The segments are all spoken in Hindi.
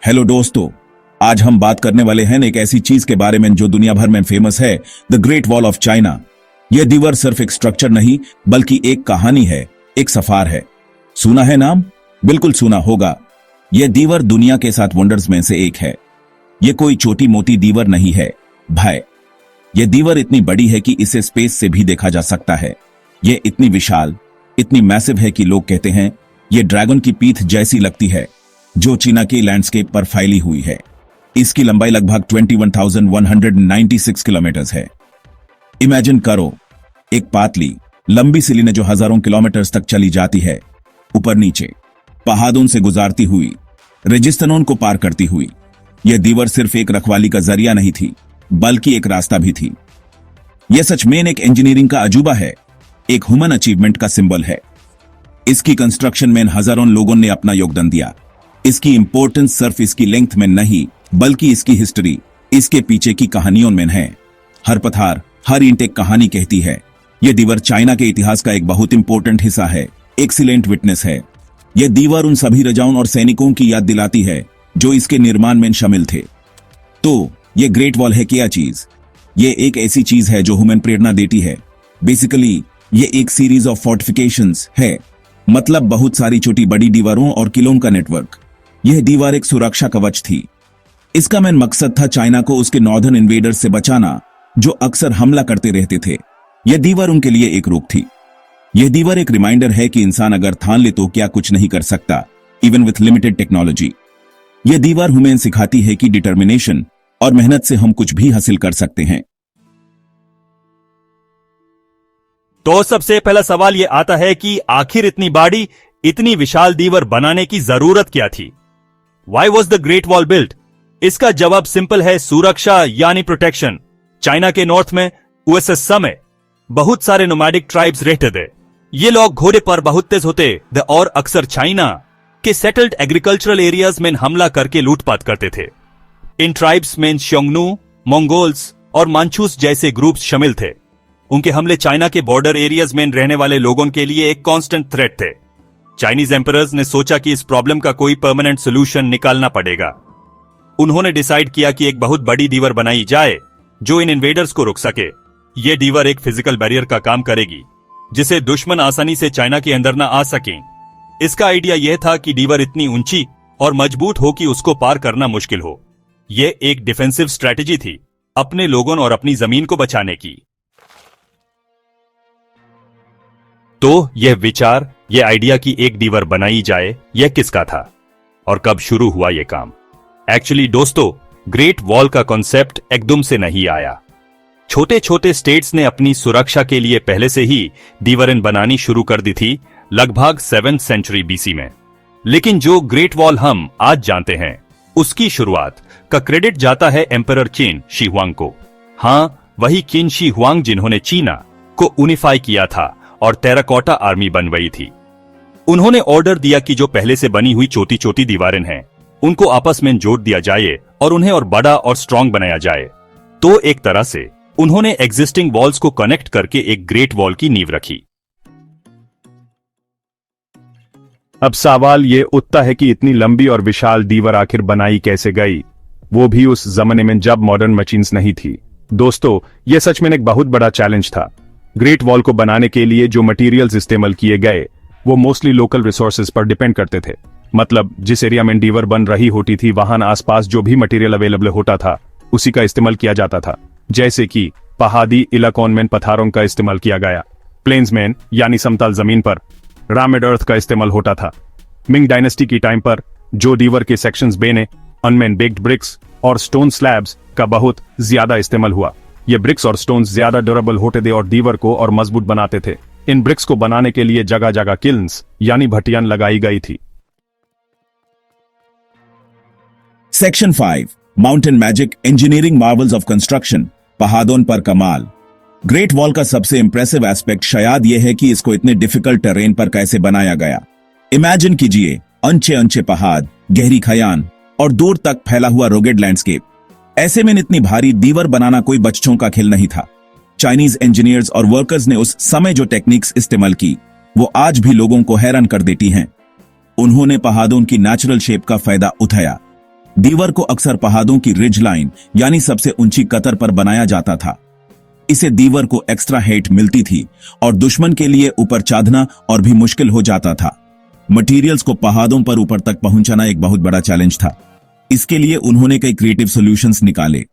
हेलो दोस्तों, आज हम बात करने वाले हैं एक ऐसी चीज के बारे में जो दुनिया भर में फेमस है, the great wall of China. यह दीवार सिर्फ एक स्ट्रक्चर नहीं बल्कि एक कहानी है, एक सफर है। सुना है नाम? बिल्कुल सुना होगा। यह दीवार दुनिया के 7 वंडर्स में से एक है। यह कोई छोटी मोटी दीवार नहीं है भाई। यह दीवार इतनी बड़ी है कि इसे स्पेस से भी देखा जा सकता है। यह इतनी विशाल, इतनी मैसिव है कि लोग कहते हैं यह ड्रैगन की पीठ जैसी लगती है जो चीना के लैंडस्केप पर फैली हुई है। इसकी लंबाई लगभग 21,196 किलोमीटर है। इमेजिन करो, एक पातली लंबी सिलीने जो हजारों किलोमीटर तक चली जाती है, ऊपर नीचे पहाड़ों से गुजारती हुई, रेगिस्तानों को पार करती हुई। यह दीवार सिर्फ एक रखवाली का जरिया नहीं थी बल्कि एक रास्ता भी थी। यह सच में एक इंजीनियरिंग का अजूबा है, एक ह्यूमन अचीवमेंट का सिंबल है। इसकी कंस्ट्रक्शन में हजारों लोगों ने अपना योगदान दिया। इसकी इंपॉर्टेंस सिर्फ इसकी लेंथ में नहीं बल्कि इसकी हिस्ट्री, इसके पीछे की कहानियों में है। हर पत्थर, हर ईंट एक कहानी कहती है। यह दीवार चाइना के इतिहास का एक बहुत इंपॉर्टेंट हिस्सा है, एक्सीलेंट विटनेस है। यह दीवार उन सभी राजाओं और सैनिकों की याद दिलाती है जो इसके निर्माण में शामिल थे। तो यह ग्रेट वॉल है क्या चीज? यह एक ऐसी चीज है जो ह्यूमन प्रेरणा देती है। बेसिकली यह एक सीरीज ऑफ फोर्टिफिकेशंस है, मतलब बहुत सारी छोटी बड़ी दीवारों और किलों का नेटवर्क। यह दीवार एक सुरक्षा कवच थी। इसका मेन मकसद था चाइना को उसके नॉर्दर्न इन्वेडर्स से बचाना जो अक्सर हमला करते रहते थे। यह दीवार उनके लिए एक रोक थी। यह दीवार एक रिमाइंडर है कि इंसान अगर ठान ले तो क्या कुछ नहीं कर सकता, इवन विथ लिमिटेड टेक्नोलॉजी। यह दीवार हमें सिखाती है कि डिटर्मिनेशन और मेहनत से हम कुछ भी हासिल कर सकते हैं। तो सबसे पहला सवाल यह आता है कि आखिर इतनी बड़ी, इतनी विशाल दीवार बनाने की जरूरत क्या थी? Why was the Great Wall built? इसका जवाब सिंपल है, सुरक्षा यानी प्रोटेक्शन। चाइना के नॉर्थ में यूएसएस में बहुत सारे नोमैडिक ट्राइब्स रहते थे। ये लोग घोड़े पर बहुत तेज होते थे और अक्सर चाइना के सेटल्ड एग्रीकल्चरल एरियाज में हमला करके लूटपाट करते थे। इन ट्राइब्स में श्योंगनू, मंगोल्स और मांचूस जैसे ग्रुप्स शामिल थे। उनके हमले चाइना के बॉर्डर एरियाज में रहने वाले लोगों के लिए एक कांस्टेंट थ्रेट थे। चाइनीज एम्परर्स ने सोचा कि इस प्रॉब्लम का कोई परमानेंट सोल्यूशन निकालना पड़ेगा। उन्होंने डिसाइड किया कि एक बहुत बड़ी दीवार बनाई जाए जो इन इन्वेडर्स को रोक सके। यह दीवार एक फिजिकल बैरियर का काम करेगी जिसे दुश्मन आसानी से चाइना के अंदर न आ सकें। इसका आइडिया यह था कि दीवार इतनी ऊंची और मजबूत हो कि उसको पार करना मुश्किल हो। यह एक डिफेंसिव स्ट्रेटेजी थी, अपने लोगों और अपनी जमीन को बचाने की। तो यह विचार, यह आइडिया कि एक दीवार बनाई जाए, यह किसका था और कब शुरू हुआ यह काम? एक्चुअली दोस्तों, ग्रेट वॉल का कॉन्सेप्ट एकदम से नहीं आया। छोटे छोटे स्टेट्स ने अपनी सुरक्षा के लिए पहले से ही दीवारें बनानी शुरू कर दी थी, लगभग 7th सेंचुरी बीसी में। लेकिन जो ग्रेट वॉल हम आज जानते हैं, उसकी शुरुआत का क्रेडिट जाता है एम्परर किन शी हुआंग को। हाँ, वही किन शी हुआंग जिन्होंने चीना को यूनिफाई किया था और टेराकोटा आर्मी बनवाई थी। उन्होंने ऑर्डर दिया कि जो पहले से बनी हुई छोटी छोटी दीवारें हैं उनको आपस में जोड़ दिया जाए और उन्हें और बड़ा और स्ट्रांग बनाया जाए। तो एक तरह से उन्होंने एग्जिस्टिंग वॉल्स को कनेक्ट करके एक ग्रेट वॉल की नींव रखी। अब सवाल ये उठता है कि इतनी लंबी और विशाल दीवार आखिर बनाई कैसे गई, वो भी उस जमाने में जब मॉडर्न मशीन्स नहीं थी। दोस्तों, यह सच में एक बहुत बड़ा चैलेंज था। ग्रेट वॉल को बनाने के लिए जो मटेरियल्स इस्तेमाल किए गए वो मोस्टली लोकल रिसोर्सेज पर डिपेंड करते थे। मतलब जिस एरिया में दीवार बन रही होती थी वहां आसपास जो भी मटेरियल अवेलेबल होता था उसी का इस्तेमाल किया जाता था। जैसे कि पहाड़ी इलाकों में पत्थरों का इस्तेमाल किया गया, प्लेन्स में यानी समतल जमीन पर रामेड अर्थ का इस्तेमाल होता था। मिंग डायनेस्टी की टाइम पर जो दीवार के सेक्शंस बने उनमें बेक्ड ब्रिक्स और स्टोन स्लैब्स का बहुत ज्यादा इस्तेमाल हुआ। ये ब्रिक्स और स्टोन्स ज्यादा ड्यूरेबल होते थे और दीवार को और मजबूत बनाते थे। इन ब्रिक्स को बनाने के लिए जगह जगह किल्न्स यानी भट्टियां लगाई गई थी। Section 5, mountain magic, engineering Marvels of construction, पहाड़ों पर कमाल। ग्रेट वॉल का सबसे इंप्रेसिव एस्पेक्ट शायद यह है कि इसको इतने डिफिकल्ट टेरेन पर कैसे बनाया गया। इमेजिन कीजिए, ऊंचे ऊंचे पहाड़, गहरी खयान और दूर तक फैला हुआ रोगेड लैंडस्केप। ऐसे में इतनी भारी दीवार बनाना कोई बच्चों का खेल नहीं था। चाइनीज इंजीनियर्स और वर्कर्स ने उस समय जो टेक्निक्स इस्तेमाल की वो आज भी लोगों को हैरान कर देती हैं। उन्होंने पहाड़ों की नेचुरल शेप का फायदा उठाया। दीवार को अक्सर पहाड़ों की रिज लाइन यानी सबसे ऊंची कतर पर बनाया जाता था। इसे दीवार को एक्स्ट्रा हाइट मिलती थी और दुश्मन के लिए ऊपर चढ़ना और भी मुश्किल हो जाता था। मटेरियल्स को पहाड़ों पर ऊपर तक पहुंचाना एक बहुत बड़ा चैलेंज था। इसके लिए उन्होंने कई क्रिएटिव सॉल्यूशंस निकाले।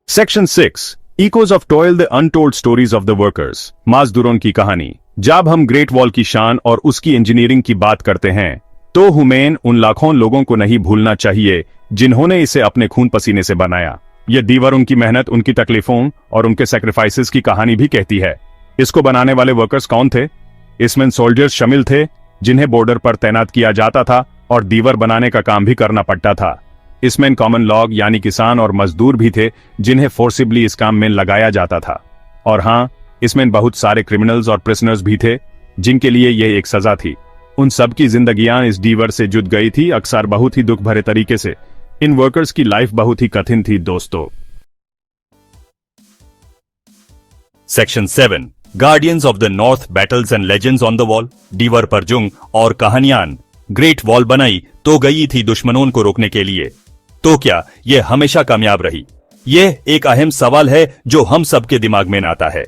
Section 6 echoes of toil the untold stories of the workers. मजदूरों की कहानी। जब हम ग्रेट वॉल की शान और उसकी इंजीनियरिंग की बात करते हैं तो हुमैन उन लाखों लोगों को नहीं भूलना चाहिए जिन्होंने इसे अपने खून पसीने से बनाया। यह दीवार उनकी मेहनत, उनकी तकलीफों और उनके सैक्रिफाइसेस की कहानी भी कहती है। इसको बनाने वाले वर्कर्स कौन थे? इसमें सोल्जर्स शामिल थे जिन्हें बॉर्डर पर तैनात किया जाता था और दीवार बनाने का काम भी करना पड़ता था। इसमें कॉमन लॉग यानी किसान और मजदूर भी थे जिन्हें फोर्सिबली इस काम में लगाया जाता था। और हाँ, इसमें बहुत सारे क्रिमिनल्स और प्रिजनर्स भी थे जिनके लिए यह एक सजा थी। उन सब की जिंदगियां इस दीवार से जुड़ गई थी, अक्सर बहुत ही दुख भरे तरीके से। इन वर्कर्स की लाइफ बहुत ही कठिन थी दोस्तों। Section 7 guardians of the north battles and legends on the wall. दीवार पर जुंग और कहानियां। ग्रेट वॉल बनाई तो गई थी दुश्मनों को रोकने के लिए, तो क्या यह हमेशा कामयाब रही? यह एक अहम सवाल है जो हम सबके दिमाग में आता है।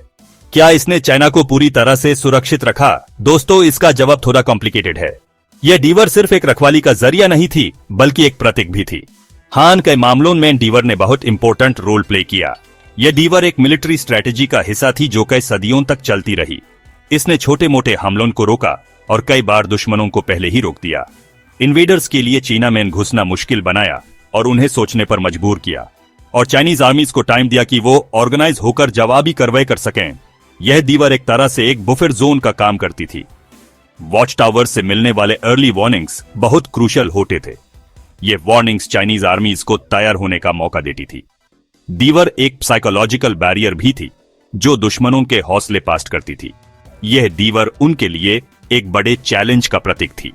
क्या इसने चाइना को पूरी तरह से सुरक्षित रखा? दोस्तों, इसका जवाब थोड़ा कॉम्प्लिकेटेड है। यह दीवार सिर्फ एक रखवाली का जरिया नहीं थी बल्कि एक प्रतीक भी थी। हान के मामलों में दीवार ने बहुत इंपॉर्टेंट रोल प्ले किया। यह दीवार एक मिलिट्री स्ट्रेटेजी का हिस्सा थी जो कई सदियों तक चलती रही। इसने छोटे मोटे हमलों को रोका और कई बार दुश्मनों को पहले ही रोक दिया। इन्वेडर्स के लिए चीना में घुसना मुश्किल बनाया और उन्हें सोचने पर मजबूर किया, और चाइनीज आर्मीज को टाइम दिया कि वो ऑर्गेनाइज होकर जवाबी कार्रवाई कर सकें। यह दीवार एक तरह से एक बुफर जोन का काम करती थी। वॉच टावर से मिलने वाले अर्ली वार्निंग्स बहुत क्रूशियल होते थे। ये वार्निंग्स चाइनीज आर्मीज को तैयार होने का मौका देती थी। दीवार एक साइकोलॉजिकल बैरियर भी थी जो दुश्मनों के हौसले पास्ट करती थी। यह दीवार उनके लिए एक बड़े चैलेंज का प्रतीक थी।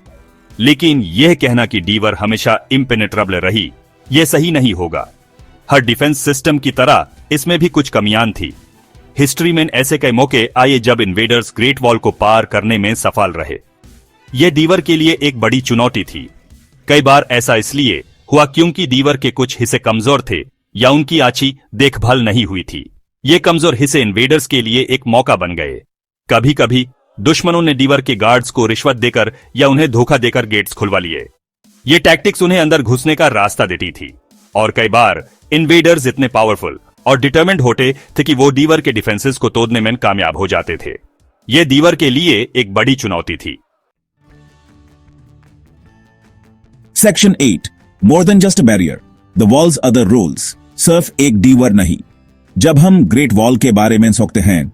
लेकिन यह कहना कि दीवार हमेशा इम्पेनेट्रेबल रही, यह सही नहीं होगा। हर डिफेंस सिस्टम की तरह इसमें भी कुछ कमियां थी। हिस्ट्री में ऐसे कई मौके आए जब इन्वेडर्स ग्रेट वॉल को पार करने में सफल रहे। यह दीवार के लिए एक बड़ी चुनौती थी। कई बार ऐसा इसलिए हुआ क्योंकि दीवार के कुछ हिस्से कमजोर थे या उनकी अच्छी देखभाल नहीं हुई थी। ये कमजोर हिस्से इन्वेडर्स के लिए एक मौका बन गए। कभी कभी दुश्मनों ने दीवार के गार्ड्स को रिश्वत देकर या उन्हें धोखा देकर गेट्स खुलवा लिए। ये टैक्टिक्स उन्हें अंदर घुसने का रास्ता देती थी। और कई बार इन्वेडर्स इतने पावरफुल और डिटरमिन्ड होते थे कि वो दीवार के डिफेंसेस को तोड़ने में कामयाब हो जाते थे। यह दीवार के लिए एक बड़ी चुनौती थी। Section 8 more than just a barrier, the walls other roles. सिर्फ एक दीवार नहीं। जब हम ग्रेट वॉल के बारे में सोचते हैं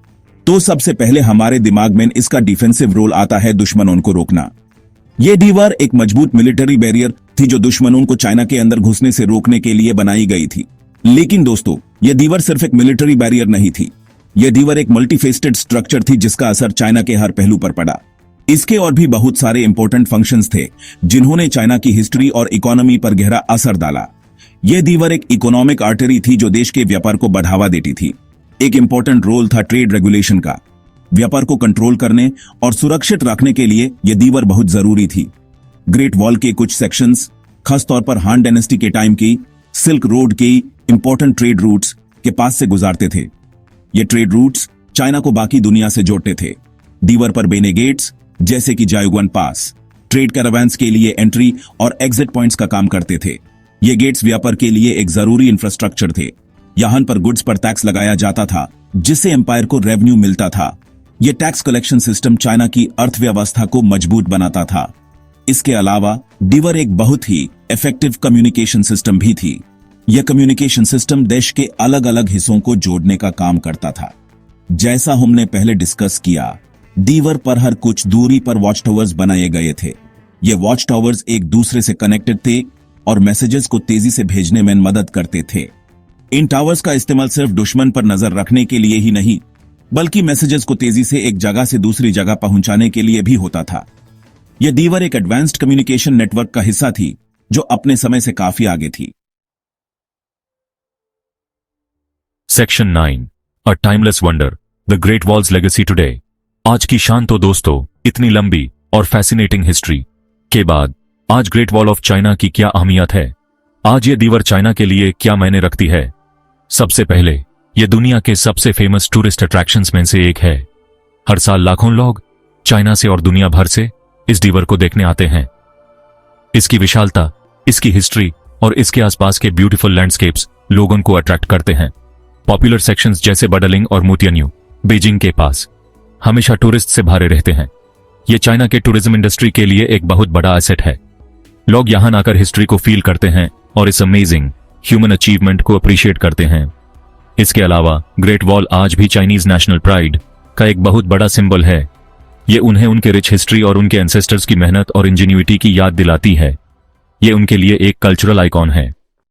तो सबसे पहले हमारे दिमाग में इसका डिफेंसिव रोल आता है, दुश्मनों को रोकना। यह दीवार एक मजबूत मिलिट्री बैरियर थी जो दुश्मनों को चाइना के अंदर घुसने से रोकने के लिए बनाई गई थी। लेकिन दोस्तों, यह दीवार सिर्फ एक मिलिट्री बैरियर नहीं थी। यह दीवार एक मल्टीफेस्टेड स्ट्रक्चर थी जिसका असर चाइना के हर पहलू पर पड़ा। इसके और भी बहुत सारे इंपॉर्टेंट फंक्शंस थे जिन्होंने चाइना की हिस्ट्री और इकोनॉमी पर गहरा असर डाला। यह दीवार एक इकोनॉमिक आर्टरी थी जो देश के व्यापार को बढ़ावा देती थी। एक इंपॉर्टेंट रोल था ट्रेड रेगुलेशन का। व्यापार को कंट्रोल करने और सुरक्षित रखने के लिए यह दीवार बहुत जरूरी थी। ग्रेट वॉल के कुछ सेक्शंस, खासतौर पर हान डायनेस्टी के टाइम की सिल्क रोड के इंपॉर्टेंट ट्रेड रूट्स के पास से गुजारते थे। ये ट्रेड रूट्स चाइना को बाकी दुनिया से जोड़ते थे। दीवार पर बने गेट्स जैसे कि जायोगुआन पास ट्रेड कैरावैन्स के लिए एंट्री और एग्जिट पॉइंट्स का काम करते थे। ये गेट्स व्यापार के लिए एक जरूरी इंफ्रास्ट्रक्चर थे। यहां पर गुड्स पर टैक्स लगाया जाता था जिससे एम्पायर को रेवेन्यू मिलता था। यह टैक्स कलेक्शन सिस्टम चाइना की अर्थव्यवस्था को मजबूत बनाता था। इसके अलावा दीवार एक बहुत ही इफेक्टिव कम्युनिकेशन सिस्टम भी थी। यह कम्युनिकेशन सिस्टम देश के अलग अलग हिस्सों को जोड़ने का काम करता था। जैसा हमने पहले डिस्कस किया, दीवार पर हर कुछ दूरी पर वॉच टावर्स बनाए गए थे। ये वॉच टावर्स एक दूसरे से कनेक्टेड थे और मैसेजेस को तेजी से भेजने में मदद करते थे। इन टावर्स का इस्तेमाल सिर्फ दुश्मन पर नजर रखने के लिए ही नहीं, बल्कि मैसेजेस को तेजी से एक जगह से दूसरी जगह पहुंचाने के लिए भी होता था। यह दीवार एक एडवांस्ड कम्युनिकेशन नेटवर्क का हिस्सा थी जो अपने समय से काफी आगे थी। Section 9 a timeless wonder, the great walls legacy today. आज की शान तो दोस्तों, इतनी लंबी और फैसिनेटिंग हिस्ट्री के बाद आज ग्रेट वॉल ऑफ चाइना की क्या अहमियत है? आज ये दीवार चाइना के लिए क्या मायने रखती है? सबसे पहले, ये दुनिया के सबसे फेमस टूरिस्ट अट्रैक्शंस में से एक है। हर साल लाखों लोग चाइना से और दुनिया भर से इस दीवार को देखने आते हैं। इसकी विशालता, इसकी हिस्ट्री और इसके आसपास के ब्यूटीफुल लैंडस्केप्स लोगों को अट्रैक्ट करते हैं। पॉपुलर सेक्शंस जैसे बडलिंग और मोतियान्यू बीजिंग के पास हमेशा टूरिस्ट से भरे रहते हैं। ये चाइना के टूरिज्म इंडस्ट्री के लिए एक बहुत बड़ा एसेट है। लोग यहां आकर हिस्ट्री को फील करते हैं और इस अमेजिंग ह्यूमन अचीवमेंट को अप्रिशिएट करते हैं। इसके अलावा ग्रेट वॉल आज भी चाइनीज नेशनल प्राइड का एक बहुत बड़ा सिंबल है। ये उन्हें उनके रिच हिस्ट्री और उनके एंसेस्टर्स की मेहनत और इंजीन्यूइटी की याद दिलाती है। ये उनके लिए एक कल्चरल आइकॉन है।